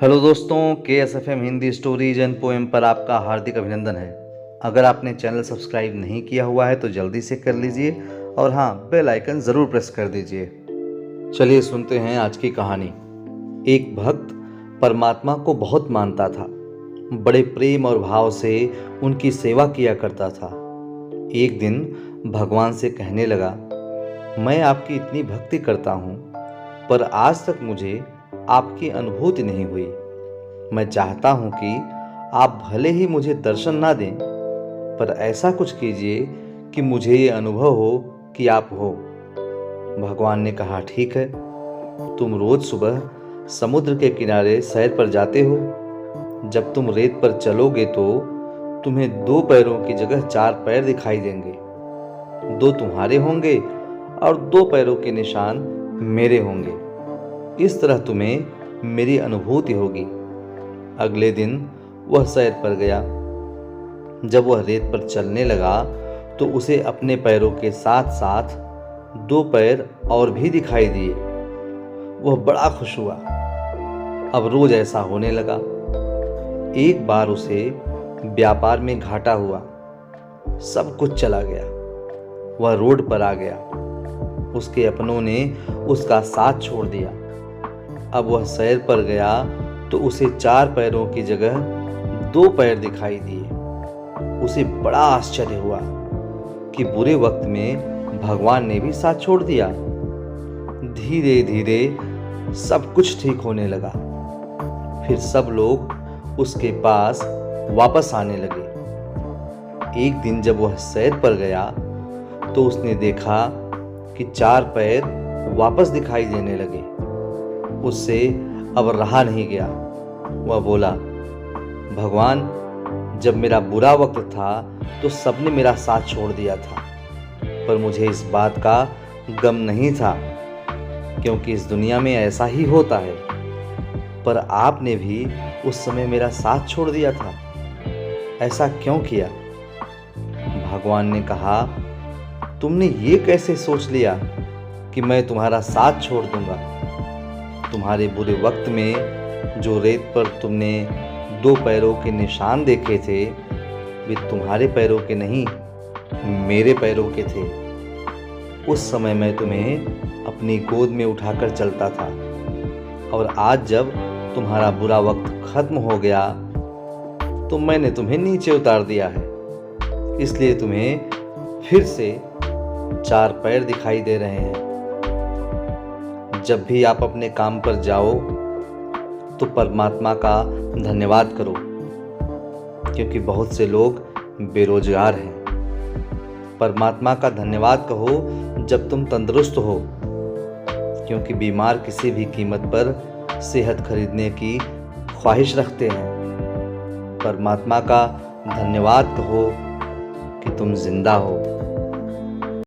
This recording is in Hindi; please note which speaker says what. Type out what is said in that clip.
Speaker 1: हेलो दोस्तों, KSFM Hindi stories and poem पर आपका हार्दिक अभिनंदन है। अगर आपने चैनल सब्सक्राइब नहीं किया हुआ है तो जल्दी से कर लीजिए और हाँ, बेल आइकन ज़रूर प्रेस कर दीजिए। चलिए सुनते हैं आज की कहानी। एक भक्त परमात्मा को बहुत मानता था, बड़े प्रेम और भाव से उनकी सेवा किया करता था। एक दिन भगवान से कहने लगा, मैं आपकी इतनी भक्ति करता हूँ पर आज तक मुझे आपकी अनुभूति नहीं हुई। मैं चाहता हूं कि आप भले ही मुझे दर्शन ना दें, पर ऐसा कुछ कीजिए कि मुझे ये अनुभव हो कि आप हो। भगवान ने कहा, ठीक है, तुम रोज सुबह समुद्र के किनारे सैर पर जाते हो। जब तुम रेत पर चलोगे तो तुम्हें 2 पैरों की जगह 4 पैर दिखाई देंगे। 2 तुम्हारे होंगे और 2 पैरों के निशान मेरे होंगे। इस तरह तुम्हें मेरी अनुभूति होगी। अगले दिन वह सैर पर गया। जब वह रेत पर चलने लगा तो उसे अपने पैरों के साथ साथ 2 पैर और भी दिखाई दिए। वह बड़ा खुश हुआ। अब रोज ऐसा होने लगा। एक बार उसे व्यापार में घाटा हुआ, सब कुछ चला गया। वह रोड पर आ गया। उसके अपनों ने उसका साथ छोड़ दिया। अब वह सैर पर गया तो उसे 4 पैरों की जगह 2 पैर दिखाई दिए। उसे बड़ा आश्चर्य हुआ कि बुरे वक्त में भगवान ने भी साथ छोड़ दिया। धीरे धीरे सब कुछ ठीक होने लगा। फिर सब लोग उसके पास वापस आने लगे। एक दिन जब वह सैर पर गया तो उसने देखा कि 4 पैर वापस दिखाई देने लगे। उससे अब रहा नहीं गया। वह बोला, भगवान, जब मेरा बुरा वक्त था तो सबने मेरा साथ छोड़ दिया था, पर मुझे इस बात का गम नहीं था, क्योंकि इस दुनिया में ऐसा ही होता है। पर आपने भी उस समय मेरा साथ छोड़ दिया था। ऐसा क्यों किया? भगवान ने कहा, तुमने ये कैसे सोच लिया कि मैं तुम्हारा साथ छोड़ दूंगा? तुम्हारे बुरे वक्त में जो रेत पर तुमने 2 पैरों के निशान देखे थे, वे तुम्हारे पैरों के नहीं, मेरे पैरों के थे। उस समय मैं तुम्हें अपनी गोद में उठाकर चलता था, और आज जब तुम्हारा बुरा वक्त खत्म हो गया तो मैंने तुम्हें नीचे उतार दिया है। इसलिए तुम्हें फिर से 4 पैर दिखाई दे रहे हैं। जब भी आप अपने काम पर जाओ तो परमात्मा का धन्यवाद करो, क्योंकि बहुत से लोग बेरोजगार हैं। परमात्मा का धन्यवाद कहो जब तुम तंदुरुस्त हो, क्योंकि बीमार किसी भी कीमत पर सेहत खरीदने की ख्वाहिश रखते हैं। परमात्मा का धन्यवाद कहो कि तुम जिंदा हो।